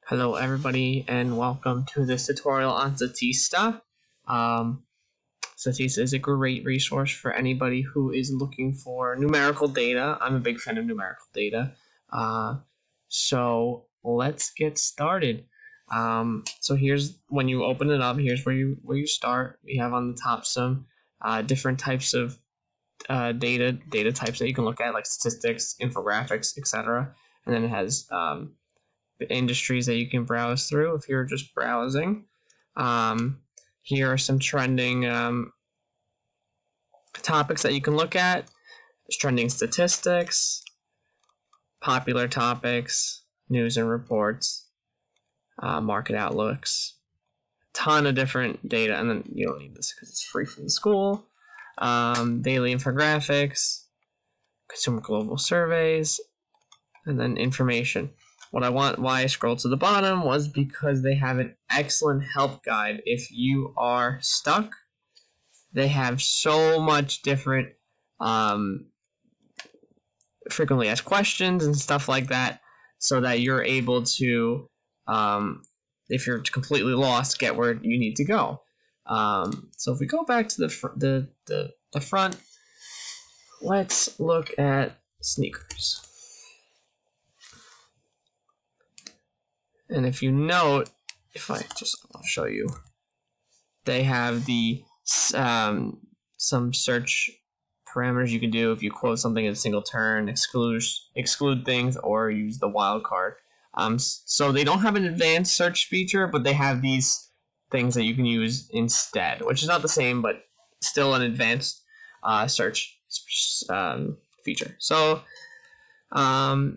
Hello everybody and welcome to this tutorial on Statista. Statista is a great resource for anybody who is looking for numerical data. I'm a big fan of numerical data. So let's get started. So here's, when you open it up, here's where you start. We have on the top some different types of data types that you can look at, like statistics, infographics, etc. And then it has the industries that you can browse through if you're just browsing. Here are some trending topics that you can look at. There's trending statistics, popular topics, news and reports, market outlooks, ton of different data, and then you don't need this because it's free from the school. Daily infographics, consumer global surveys, and then information. Why I scrolled to the bottom was because they have an excellent help guide. If you are stuck, they have so much different frequently asked questions and stuff like that, so that you're able to, if you're completely lost, get where you need to go. So if we go back to the front, let's look at sneakers. And if you note, I'll show you, they have the some search parameters you can do if you quote something in a single turn, exclude things, or use the wildcard. So they don't have an advanced search feature, but they have these things that you can use instead, which is not the same, but still an advanced search feature. So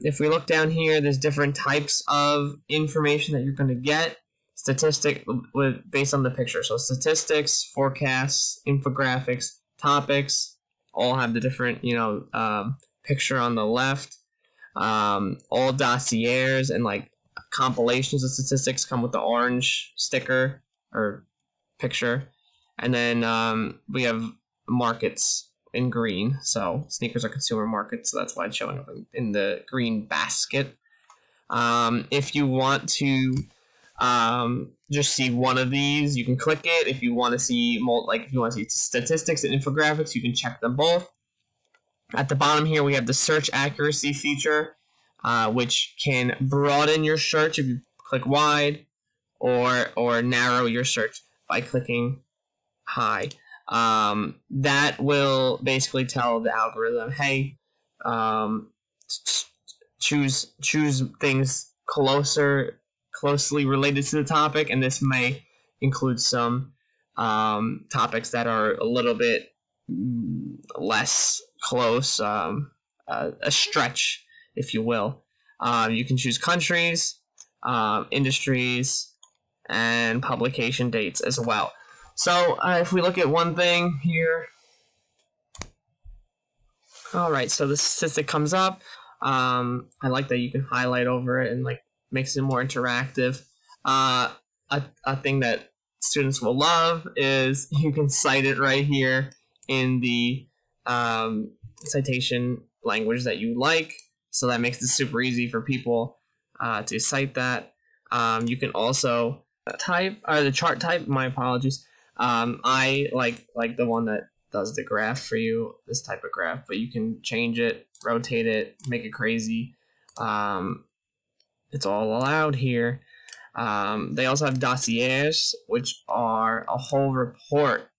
if we look down here, there's different types of information that you're going to get. Based on the picture. So statistics, forecasts, infographics, topics, all have the different, picture on the left. All dossiers and like compilations of statistics come with the orange sticker or picture. And then we have markets in green, so sneakers are consumer markets, so that's why it's showing up in the green basket. If you want to just see one of these, you can click it. If you want to see statistics and infographics, you can check them both. At the bottom here, we have the search accuracy feature, which can broaden your search if you click wide, or narrow your search by clicking high. That will basically tell the algorithm, hey, choose things closely related to the topic, and this may include some topics that are a little bit less close, a stretch, if you will. You can choose countries, industries, and publication dates as well. So if we look at one thing here, alright, so the statistic comes up. I like that you can highlight over it and makes it more interactive. A thing that students will love is you can cite it right here in the citation language that you like, so that makes it super easy for people to cite that. You can also the chart type, my apologies. I like the one that does the graph for you, this type of graph, but you can change it, rotate it, make it crazy. It's all allowed here. They also have dossiers, which are a whole report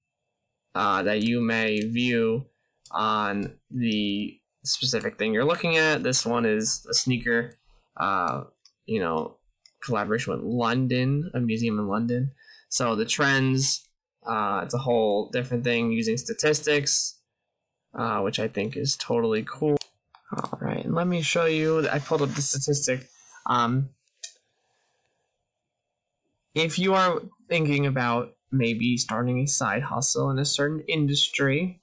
that you may view on the specific thing you're looking at. This one is a sneaker, collaboration with London, a museum in London. So the trends, it's a whole different thing using statistics, which I think is totally cool. Alright, and let me show you, I pulled up the statistic. If you are thinking about maybe starting a side hustle in a certain industry,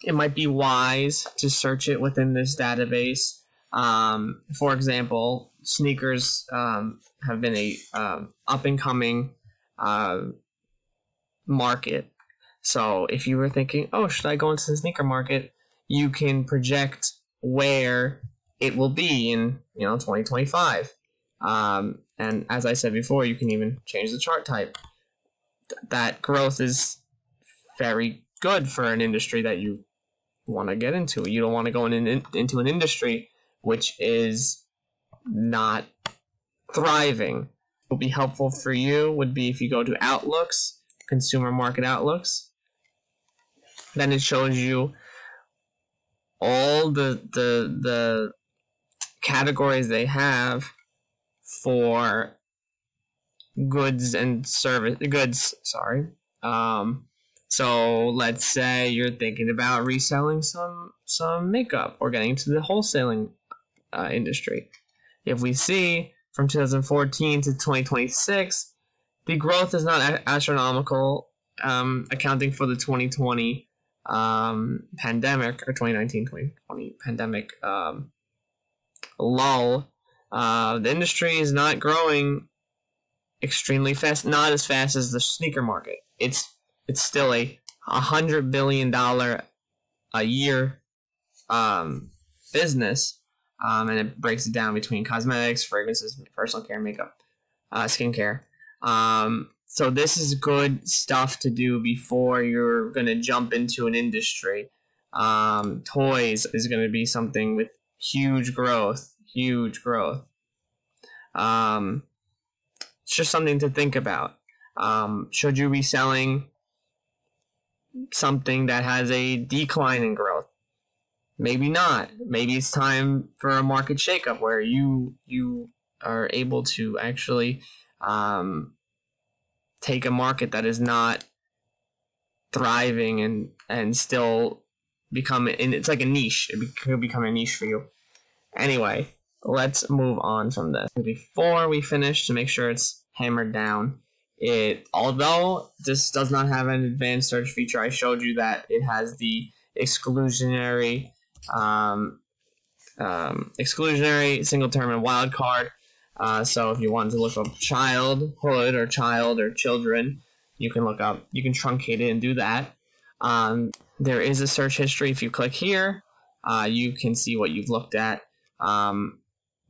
it might be wise to search it within this database. For example, sneakers have been a up-and-coming market. So if you were thinking, oh, should I go into the sneaker market, you can project where it will be in 2025. And as I said before, you can even change the chart type. That growth is very good for an industry that you want to get into. You don't want to go into an industry which is not thriving. What would be helpful for you would be if you go to Outlooks, Consumer Market Outlooks. Then it shows you all the categories they have for goods and goods. So let's say you're thinking about reselling some makeup or getting into the wholesaling industry. If we see from 2014 to 2026, the growth is not astronomical, accounting for the 2020 pandemic, or 2019-2020 pandemic lull. The industry is not growing extremely fast, not as fast as the sneaker market. It's still a $100 billion a year business, and it breaks it down between cosmetics, fragrances, personal care, makeup, skincare. So this is good stuff to do before you're going to jump into an industry. Toys is going to be something with huge growth. It's just something to think about. Should you be selling something that has a decline in growth? Maybe not. Maybe it's time for a market shakeup where you are able to actually take a market that is not thriving and still become, and it's like a niche. It could become a niche for you. Anyway, let's move on from this. Before we finish, to make sure it's hammered down, although this does not have an advanced search feature, I showed you that it has the exclusionary single term and wildcard. So if you want to look up childhood or child or children, you can truncate it and do that. There is a search history. If you click here, you can see what you've looked at.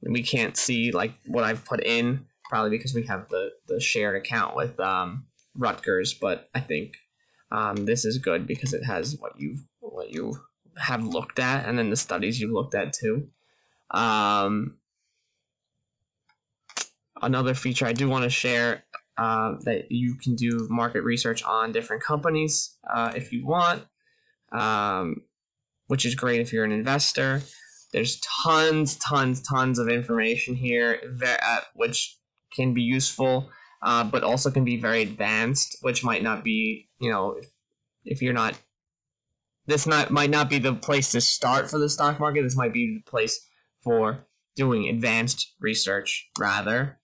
We can't see like what I've put in, probably because we have the shared account with Rutgers, but I think this is good because it has what you have looked at, and then the studies you've looked at too. Another feature I do want to share, that you can do market research on different companies if you want, which is great if you're an investor. There's tons of information here which can be useful, but also can be very advanced, which might not be, if you're not, might not be the place to start for the stock market. This might be the place for doing advanced research rather.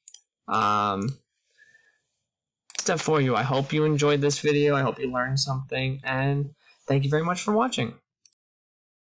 Step for you. I hope you enjoyed this video. I hope you learned something, and thank you very much for watching.